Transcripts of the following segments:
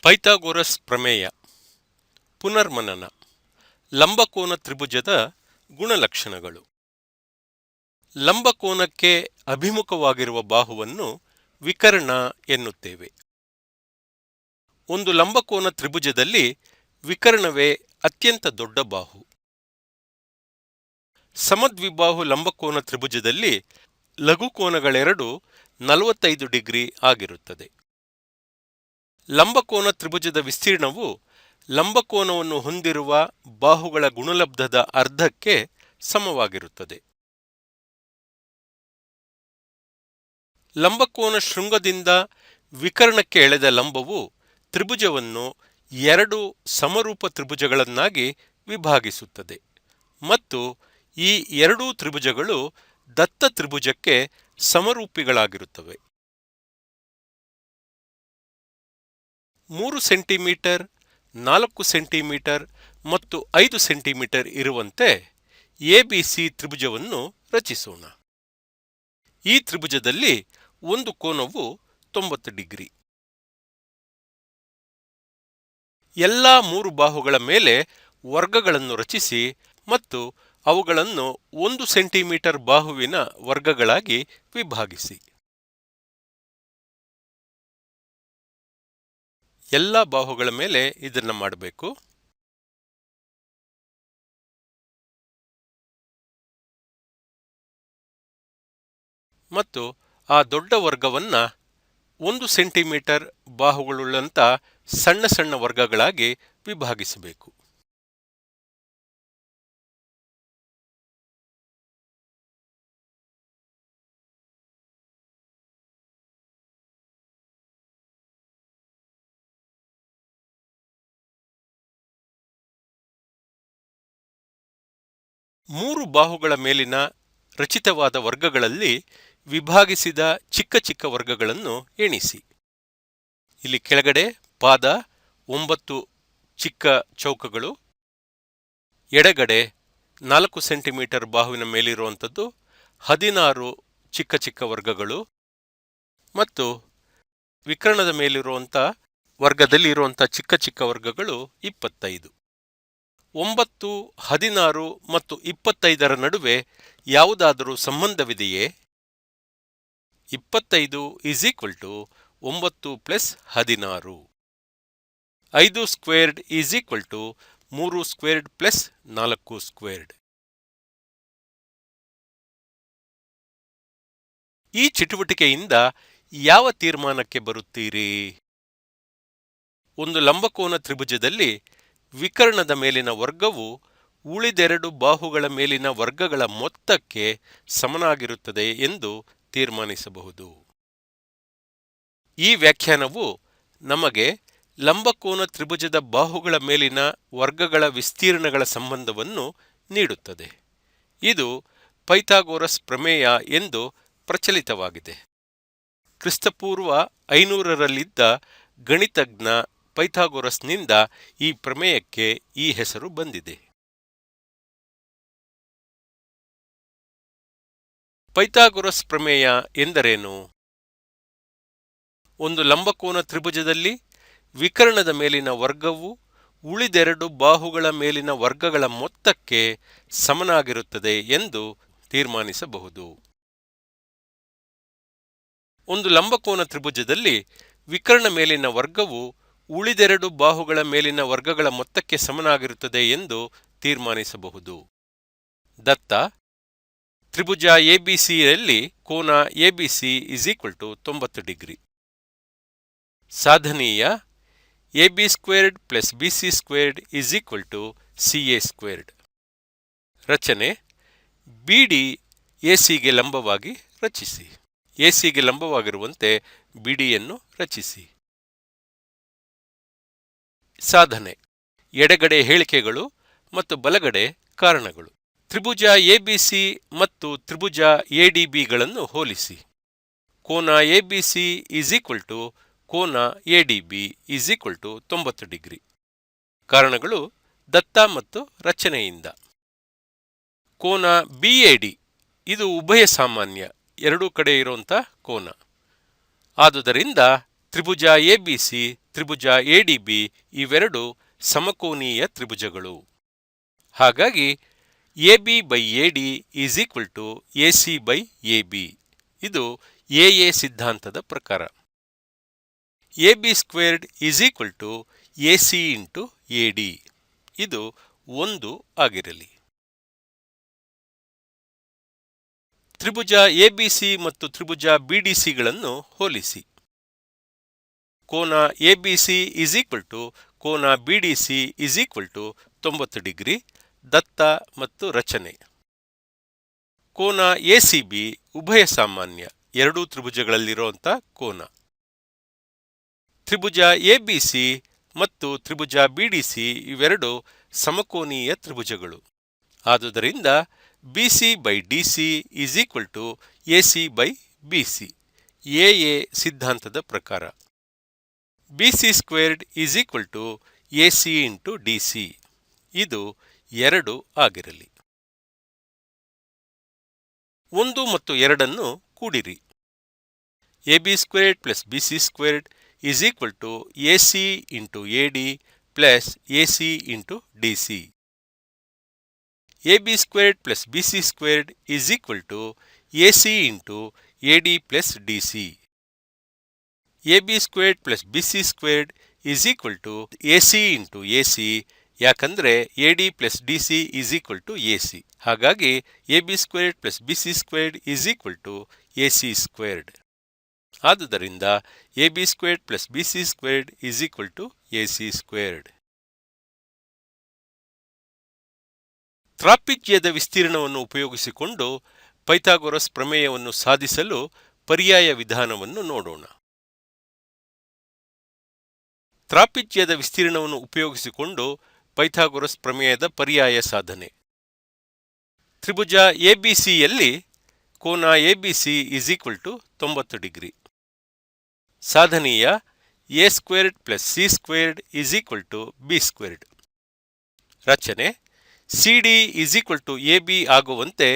Pythagoras ಪ್ರಮೇಯ. ಪುನರ್ಮನನ. ಲಂಬಕೋನ ತ್ರಿಭುಜದ ಗುಣಲಕ್ಷಣಗಳು. ಲಂಬಕೋನಕ್ಕೆ ಅಭಿಮುಖವಾಗಿರುವ ಬಾಹುವನ್ನು ವಿಕರ್ಣ ಎನ್ನುತ್ತೇವೆ. ಒಂದು ಲಂಬಕೋನ ತ್ರಿಭುಜದಲ್ಲಿ ವಿಕರ್ಣವೇ ಅತ್ಯಂತ ದೊಡ್ಡ ಬಾಹು. ಸಮದ್ವಿಬಾಹು ಲಂಬಕೋನ ತ್ರಿಭುಜದಲ್ಲಿ ಲಘುಕೋನಗಳೆರಡು 45 ಡಿಗ್ರಿ ಆಗಿರುತ್ತದೆ. ಲಂಬಕೋನ ತ್ರಿಭುಜದ ವಿಸ್ತೀರ್ಣವು ಲಂಬಕೋನವನ್ನು ಹೊಂದಿರುವ ಬಾಹುಗಳ ಗುಣಲಬ್ಧದ ಅರ್ಧಕ್ಕೆ ಸಮವಾಗಿರುತ್ತದೆ. ಲಂಬಕೋನ ಶೃಂಗದಿಂದ ವಿಕರ್ಣಕ್ಕೆ ಎಳೆದ ಲಂಬವು ತ್ರಿಭುಜವನ್ನು 2 ಸಮರೂಪ ತ್ರಿಭುಜಗಳನ್ನಾಗಿ ವಿಭಾಗಿಸುತ್ತದೆ ಮತ್ತು ಈ ಎರಡೂ ತ್ರಿಭುಜಗಳು ದತ್ತ ತ್ರಿಭುಜಕ್ಕೆ ಸಮರೂಪಿಗಳಾಗಿರುತ್ತವೆ. 3 ಸೆಂಟಿಮೀಟರ್, 4 ಸೆಂಟಿಮೀಟರ್ ಮತ್ತು 5 ಸೆಂಟಿಮೀಟರ್ ಇರುವಂತೆ ಎಬಿಸಿ ತ್ರಿಭುಜವನ್ನು ರಚಿಸೋಣ. ಈ ತ್ರಿಭುಜದಲ್ಲಿ ಒಂದು ಕೋನವು 90 ಡಿಗ್ರಿ. ಎಲ್ಲಾ 3 ಬಾಹುಗಳ ಮೇಲೆ ವರ್ಗಗಳನ್ನು ರಚಿಸಿ ಮತ್ತು ಅವುಗಳನ್ನು 1 ಸೆಂಟಿಮೀಟರ್ ಬಾಹುವಿನ ವರ್ಗಗಳಾಗಿ ವಿಭಾಗಿಸಿ. ಎಲ್ಲ ಬಾಹುಗಳ ಮೇಲೆ ಇದನ್ನ ಮಾಡಬೇಕು. ಮತ್ತು ಆ ದೊಡ್ಡ ವರ್ಗವನ್ನ 1 ಸೆಂಟಿಮೀಟರ್ ಬಾಹುಗಳುಳ್ಳಂತ ಸಣ್ಣ ಸಣ್ಣ ವರ್ಗಗಳಾಗಿ ವಿಭಾಗಿಸಬೇಕು. ಮೂರು ಬಾಹುಗಳ ಮೇಲಿನ ರಚಿತವಾದ ವರ್ಗಗಳಲ್ಲಿ ವಿಭಾಗಿಸಿದ ಚಿಕ್ಕ ಚಿಕ್ಕ ವರ್ಗಗಳನ್ನು ಎಣಿಸಿ. ಇಲ್ಲಿ ಕೆಳಗಡೆ ಪಾದ 9 ಚಿಕ್ಕ ಚೌಕಗಳು, ಎಡಗಡೆ 4 ಸೆಂಟಿಮೀಟರ್ ಬಾಹುವಿನ ಮೇಲಿರುವಂಥದ್ದು 16 ಚಿಕ್ಕ ಚಿಕ್ಕ ವರ್ಗಗಳು ಮತ್ತು ವಿಕರ್ಣದ ಮೇಲಿರುವಂಥ ವರ್ಗದಲ್ಲಿ ಇರುವಂಥ ಚಿಕ್ಕ ಚಿಕ್ಕ ವರ್ಗಗಳು 25. 9, 16 ಮತ್ತು 25ರ ನಡುವೆ ಯಾವುದಾದರೂ ಸಂಬಂಧವಿದೆಯೇ? 25 = 9 + 16. 5 ಸ್ಕ್ವೇರ್ಡ್ = 3 ಸ್ಕ್ವೇರ್ಡ್ + 4 ಸ್ಕ್ವೇರ್ಡ್. ಈ ಚಟುವಟಿಕೆಯಿಂದ ಯಾವ ತೀರ್ಮಾನಕ್ಕೆ ಬರುತ್ತೀರಿ? ಒಂದು ಲಂಬಕೋನ ತ್ರಿಭುಜದಲ್ಲಿ ವಿಕರ್ಣದ ಮೇಲಿನ ವರ್ಗವು ಉಳಿದೆರಡು ಬಾಹುಗಳ ಮೇಲಿನ ವರ್ಗಗಳ ಮೊತ್ತಕ್ಕೆ ಸಮನಾಗಿರುತ್ತದೆ ಎಂದು ತೀರ್ಮಾನಿಸಬಹುದು. ಈ ವ್ಯಾಖ್ಯಾನವು ನಮಗೆ ಲಂಬಕೋನ ತ್ರಿಭುಜದ ಬಾಹುಗಳ ಮೇಲಿನ ವರ್ಗಗಳ ವಿಸ್ತೀರ್ಣಗಳ ಸಂಬಂಧವನ್ನು ನೀಡುತ್ತದೆ. ಇದು ಪೈಥಾಗೊರಸ್ ಪ್ರಮೇಯ ಎಂದು ಪ್ರಚಲಿತವಾಗಿದೆ. ಕ್ರಿಸ್ತಪೂರ್ವ 500ರಲ್ಲಿದ್ದ ಗಣಿತಜ್ಞ ಪೈಥಾಗೊರಸ್ನಿಂದ ಈ ಪ್ರಮೇಯಕ್ಕೆ ಈ ಹೆಸರು ಬಂದಿದೆ. ಪೈಥಾಗೊರಸ್ ಪ್ರಮೇಯ ಎಂದರೇನು? ಒಂದು ಲಂಬಕೋನ ತ್ರಿಭುಜದಲ್ಲಿ ವಿಕರ್ಣದ ಮೇಲಿನ ವರ್ಗವು ಉಳಿದೆರಡು ಬಾಹುಗಳ ಮೇಲಿನ ವರ್ಗಗಳ ಮೊತ್ತಕ್ಕೆ ಸಮನಾಗಿರುತ್ತದೆ ಎಂದು ತೀರ್ಮಾನಿಸಬಹುದು. ಒಂದು ಲಂಬಕೋನ ತ್ರಿಭುಜದಲ್ಲಿ ವಿಕರ್ಣ ಮೇಲಿನ ವರ್ಗವು ಉಳಿದೆರಡು ಬಾಹುಗಳ ಮೇಲಿನ ವರ್ಗಗಳ ಮೊತ್ತಕ್ಕೆ ಸಮನಾಗಿರುತ್ತದೆ ಎಂದು ತೀರ್ಮಾನಿಸಬಹುದು. ದತ್ತ ತ್ರಿಭುಜ ಎಬಿಸಿಯಲ್ಲಿ ಕೋನ ABC = 90 degree. ಸಾಧನೀಯ AB² + BC² = CA². ರಚನೆ BD ACಗೆ ಲಂಬವಾಗಿ ರಚಿಸಿ. ACಗೆ ಲಂಬವಾಗಿರುವಂತೆ BDಯನ್ನು ರಚಿಸಿ. ಸಾಧನೆ: ಎಡಗಡೆ ಹೇಳಿಕೆಗಳು ಮತ್ತು ಬಲಗಡೆ ಕಾರಣಗಳು. ತ್ರಿಭುಜ ಎಬಿಸಿ ಮತ್ತು ತ್ರಿಭುಜ ಎಡಿಬಿಗಳನ್ನು ಹೋಲಿಸಿ. ಕೋನ ಎಬಿಸಿ = ಕೋನ ಎಡಿಬಿ = 90 ಡಿಗ್ರಿ. ಕಾರಣಗಳು ದತ್ತ ಮತ್ತು ರಚನೆಯಿಂದ. ಕೋನ ಬಿಎಡಿ ಇದು ಉಭಯ ಸಾಮಾನ್ಯ, ಎರಡೂ ಕಡೆ ಇರುವಂಥ ಕೋನ. ಆದುದರಿಂದ ತ್ರಿಭುಜ ಎಬಿಸಿ, ತ್ರಿಭುಜ ಎಡಿಬಿ ಇವೆರಡು ಸಮಕೋನೀಯ ತ್ರಿಭುಜಗಳು. ಹಾಗಾಗಿ AB by AD is equal to AC by AB. ಇದು ಎಎ ಸಿದ್ಧಾಂತದ ಪ್ರಕಾರ. AB squared is equal to AC into AD. ಇದು 1 ಆಗಿರಲಿ. ತ್ರಿಭುಜ ಎಬಿಸಿ ಮತ್ತು ತ್ರಿಭುಜ ಬಿಡಿಸಿಗಳನ್ನು ಹೋಲಿಸಿ. ಕೋನ ಎಬಿಸಿ ಈಸ್ ಈಕ್ವಲ್ ಟು ಕೋನ ಬಿಡಿಸಿ ಈಸ್ ಈಕ್ವಲ್ ಟು 90 ಡಿಗ್ರಿ. ದತ್ತ ಮತ್ತು ರಚನೆ. ಕೋನ ಎಸಿಬಿ ಉಭಯ ಸಾಮಾನ್ಯ, ಎರಡೂ ತ್ರಿಭುಜಗಳಲ್ಲಿರುವಂಥ ಕೋನ. ತ್ರಿಭುಜ ಎಬಿಸಿ ಮತ್ತು ತ್ರಿಭುಜ ಬಿಡಿಸಿ ಇವೆರಡು ಸಮಕೋನೀಯ ತ್ರಿಭುಜಗಳು. ಆದುದರಿಂದ BC by DC is equal to AC by BC, AA ಸಿದ್ಧಾಂತದ ಪ್ರಕಾರ. BC squared is equal to AC into DC. ಇದು 2 ಆಗಿರಲಿ. 1 ಮತ್ತು 2 ಕೂಡಿರಿ. AB squared plus BC squared is equal to AC into AD plus AC into DC. AB squared plus BC squared is equal to AC into AD plus DC. AB squared plus BC squared is equal to AC into AC, ಯಾಕಂದ್ರೆ AD plus DC is equal to AC. ಹಾಗಾಗಿ AB squared plus BC squared is equal to AC squared. ಆದುದರಿಂದ AB squared plus BC squared is equal to AC squared. ತ್ರಾಪಿಜ್ಯದ ವಿಸ್ತೀರ್ಣವನ್ನು ಉಪಯೋಗಿಸಿಕೊಂಡು Pythagoras ಪ್ರಮೇಯವನ್ನು ಸಾಧಿಸಲು ಪರ್ಯಾಯ ವಿಧಾನವನ್ನು ನೋಡೋಣ. ತ್ರಾಪಿಜ್ಯದ ವಿಸ್ತೀರ್ಣವನ್ನು ಉಪಯೋಗಿಸಿಕೊಂಡು ಪೈಥಾಗೊರಸ್ ಪ್ರಮೇಯದ ಪರ್ಯಾಯ ಸಾಧನೆ. ತ್ರಿಭುಜ ಎಬಿಸಿಯಲ್ಲಿ ಕೋನ ABC is equal to 90 degree. ಸಾಧನೀಯ A squared plus C squared is equal to B squared. ರಚನೆ CD is equal to AB ಆಗುವಂತೆ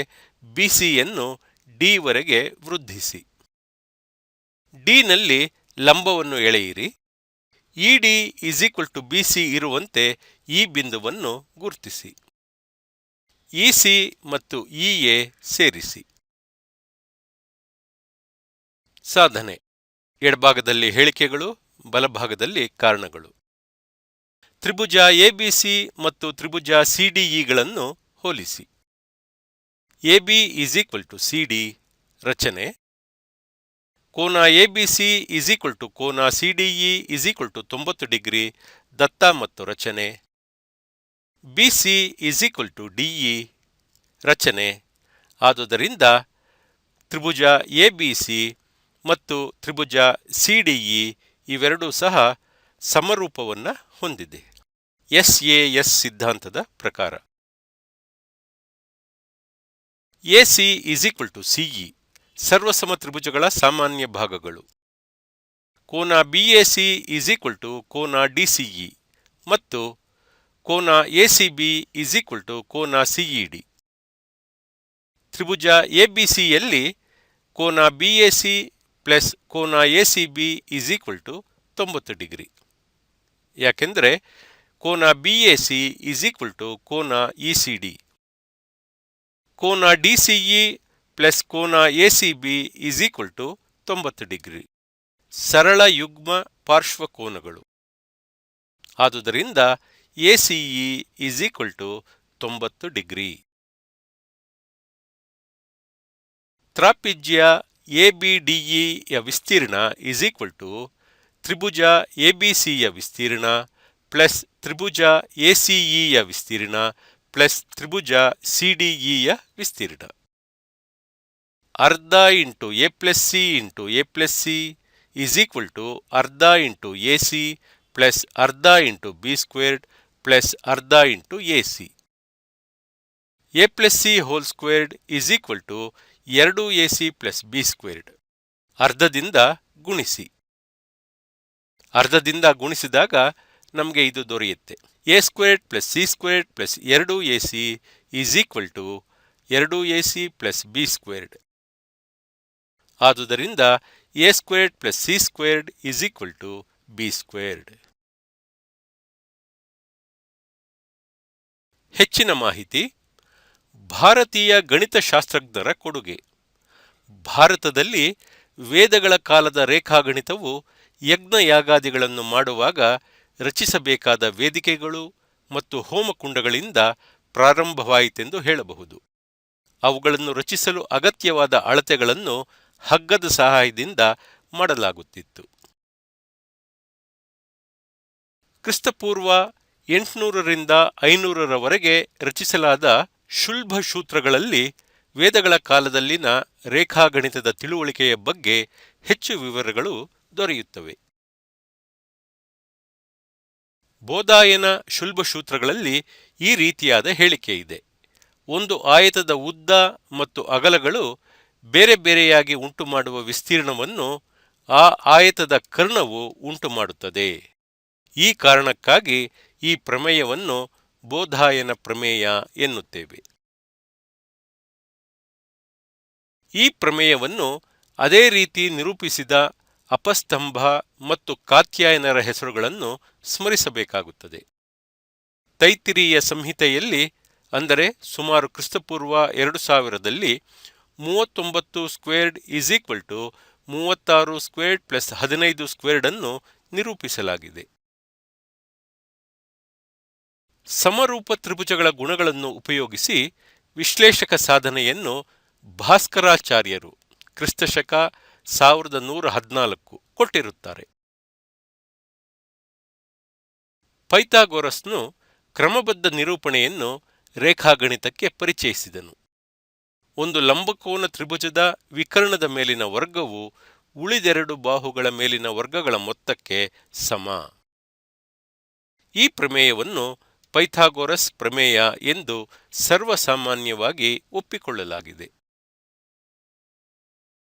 ಬಿಸಿಯನ್ನು ಡಿ ವರೆಗೆ ವೃದ್ಧಿಸಿ. ಡಿನಲ್ಲಿ ಲಂಬವನ್ನು ಎಳೆಯಿರಿ. ED is equal to BC ಇರುವಂತೆ ಈ ಬಿಂದುವನ್ನು ಗುರುತಿಸಿ. ಇಸಿ ಮತ್ತು ಇಎ ಸೇರಿಸಿ. ಸಾಧನೆ. ಎಡಭಾಗದಲ್ಲಿ ಹೇಳಿಕೆಗಳು, ಬಲಭಾಗದಲ್ಲಿ ಕಾರಣಗಳು. ತ್ರಿಭುಜ ಎಬಿಸಿ ಮತ್ತು ತ್ರಿಭುಜ ಸಿಡಿಇಗಳನ್ನು ಹೋಲಿಸಿ. ಎಬಿ ಈಸ್ ಈಕ್ವಲ್ ಟು ಸಿಡಿ. ರಚನೆ ಕೋನ ಎಬಿಸಿ ಈಸ್ ಈಕ್ವಲ್ ಟು ಕೋನ CDE is equal to 90 degree. ದತ್ತ ಮತ್ತು ರಚನೆ. ಬಿಸಿ ಈಸ್ ಈಕ್ವಲ್ ಟು ಡಿಇ. ರಚನೆ. ಆದುದರಿಂದ ತ್ರಿಭುಜ ಎಬಿಸಿ ಮತ್ತು ತ್ರಿಭುಜ ಸಿಡಿಇ ಇವೆರಡೂ ಸಹ ಸಮರೂಪವನ್ನು ಹೊಂದಿದೆ ಎಸ್ಎಎಸ್ ಸಿದ್ಧಾಂತದ ಪ್ರಕಾರ. AC is equal to CE ಸರ್ವಸಮ ತ್ರಿಭುಜಗಳ ಸಾಮಾನ್ಯ ಭಾಗಗಳು. ಕೋನ ಬಿಎಸಿ ಈಸ್ ಈಕ್ವಲ್ ಟು ಕೋನ ಡಿಸಿಇ ಮತ್ತು ಕೋನ ಎಸಿಬಿ ಈಸ್ ಈಕ್ವಲ್ ಟು ಕೋನ ಸಿಇಡಿ. ತ್ರಿಭುಜ ಎಬಿಸಿಯಲ್ಲಿ ಕೋನ ಬಿಎಸಿ ಪ್ಲಸ್ ಕೋನ ACB is equal to 90 degree. ಯಾಕೆಂದರೆ ಕೋನ ಬಿಎಸಿ ಈಸ್ ಈಕ್ವಲ್ ಟು ಕೋನ ಇಸಿಡಿ. ಕೋನ ಡಿಸಿಇ ಪ್ಲಸ್ ಕೋನ ACB is equal to 90 degree. ಸರಳ ಯುಗ್ಮ ಪಾರ್ಶ್ವಕೋನಗಳು. ಆದುದರಿಂದ ACE is equal to 90 degree. ತ್ರಾಪಿಜ್ಯ ಎಬಿಡಿಇಯ ವಿಸ್ತೀರ್ಣ ಈಸ್ ಈಕ್ವಲ್ ಟು ತ್ರಿಭುಜ ಎಬಿಸಿಯ ವಿಸ್ತೀರ್ಣ ಪ್ಲಸ್ ತ್ರಿಭುಜ ಎಸಿಇಯ ವಿಸ್ತೀರ್ಣ ಪ್ಲಸ್ ತ್ರಿಭುಜ ಸಿಡಿಇಯ ವಿಸ್ತೀರ್ಣ. ಅರ್ಧ into A plus C into A plus C is equal to ಅರ್ಧ ಇಂಟು ಎಸಿ ಪ್ಲಸ್ ಅರ್ಧ ಇಂಟು ಬಿ ಸ್ಕ್ವೇರ್ಡ್ ಪ್ಲಸ್ ಅರ್ಧ into AC. A plus C whole squared is equal to 2ac plus B squared. ಅರ್ಧದಿಂದ ಗುಣಿಸಿ. ಅರ್ಧದಿಂದ ಗುಣಿಸಿದಾಗ ನಮಗೆ ಇದು ದೊರೆಯುತ್ತೆ. A squared plus C squared plus 2ac is equal to 2ac plus B squared. ಆದುದರಿಂದ A squared plus C squared is equal to B squared. ಹೆಚ್ಚಿನ ಮಾಹಿತಿ: ಭಾರತೀಯ ಗಣಿತಶಾಸ್ತ್ರಜ್ಞರ ಕೊಡುಗೆ. ಭಾರತದಲ್ಲಿ ವೇದಗಳ ಕಾಲದ ರೇಖಾಗಣಿತವು ಯಜ್ಞಯಾಗಾದಿಗಳನ್ನು ಮಾಡುವಾಗ ರಚಿಸಬೇಕಾದ ವೇದಿಕೆಗಳು ಮತ್ತು ಹೋಮಕುಂಡಗಳಿಂದ ಪ್ರಾರಂಭವಾಯಿತೆಂದು ಹೇಳಬಹುದು. ಅವುಗಳನ್ನು ರಚಿಸಲು ಅಗತ್ಯವಾದ ಅಳತೆಗಳನ್ನು ಹಗ್ಗದ ಸಹಾಯದಿಂದ ಮಾಡಲಾಗುತ್ತಿತ್ತು. ಕ್ರಿಸ್ತಪೂರ್ವ 800ರಿಂದ 500ರವರೆಗೆ ರಚಿಸಲಾದ ಶುಲ್ಬಸೂತ್ರಗಳಲ್ಲಿ ವೇದಗಳ ಕಾಲದಲ್ಲಿನ ರೇಖಾಗಣಿತದ ತಿಳುವಳಿಕೆಯ ಬಗ್ಗೆ ಹೆಚ್ಚು ವಿವರಗಳು ದೊರೆಯುತ್ತವೆ. ಬೋಧಾಯನ ಶುಲ್ಬಸೂತ್ರಗಳಲ್ಲಿ ಈ ರೀತಿಯಾದ ಹೇಳಿಕೆಯಿದೆ: ಒಂದು ಆಯತದ ಉದ್ದ ಮತ್ತು ಅಗಲಗಳು ಬೇರೆ ಬೇರೆಯಾಗಿ ಉಂಟುಮಾಡುವ ವಿಸ್ತೀರ್ಣವನ್ನು ಆ ಆಯತದ ಕರ್ಣವು ಉಂಟುಮಾಡುತ್ತದೆ. ಈ ಕಾರಣಕ್ಕಾಗಿ ಈ ಪ್ರಮೇಯವನ್ನು ಬೋಧಾಯನ ಪ್ರಮೇಯ ಎನ್ನುತ್ತೇವೆ. ಈ ಪ್ರಮೇಯವನ್ನು ಅದೇ ರೀತಿ ನಿರೂಪಿಸಿದ ಅಪಸ್ತಂಭ ಮತ್ತು ಕಾತ್ಯಾಯನರ ಹೆಸರುಗಳನ್ನು ಸ್ಮರಿಸಬೇಕಾಗುತ್ತದೆ. ತೈತ್ತಿರೀಯ ಸಂಹಿತೆಯಲ್ಲಿ, ಅಂದರೆ ಸುಮಾರು ಕ್ರಿಸ್ತಪೂರ್ವ 2000ರಲ್ಲಿ 39 squared is equal to 36 squared plus 15 squared ಅನ್ನು ನಿರೂಪಿಸಲಾಗಿದೆ. ಸಮರೂಪ ತ್ರಿಭುಜಗಳ ಗುಣಗಳನ್ನು ಉಪಯೋಗಿಸಿ ವಿಶ್ಲೇಷಕ ಸಾಧನೆಯನ್ನು ಭಾಸ್ಕರಾಚಾರ್ಯರು ಕ್ರಿಸ್ತಶಕ 1114 ಕೊಟ್ಟಿರುತ್ತಾರೆ. ಪೈಥಾಗೊರಸ್ನು ಕ್ರಮಬದ್ಧ ನಿರೂಪಣೆಯನ್ನು ರೇಖಾಗಣಿತಕ್ಕೆ ಪರಿಚಯಿಸಿದನು. ಒಂದು ಲಂಬಕೋನ ತ್ರಿಭುಜದ ವಿಕರ್ಣದ ಮೇಲಿನ ವರ್ಗವು ಉಳಿದೆರಡು ಬಾಹುಗಳ ಮೇಲಿನ ವರ್ಗಗಳ ಮೊತ್ತಕ್ಕೆ ಸಮ. ಈ ಪ್ರಮೇಯವನ್ನು ಪೈಥಾಗೊರಸ್ ಪ್ರಮೇಯ ಎಂದು ಸರ್ವಸಾಮಾನ್ಯವಾಗಿ ಒಪ್ಪಿಕೊಳ್ಳಲಾಗಿದೆ.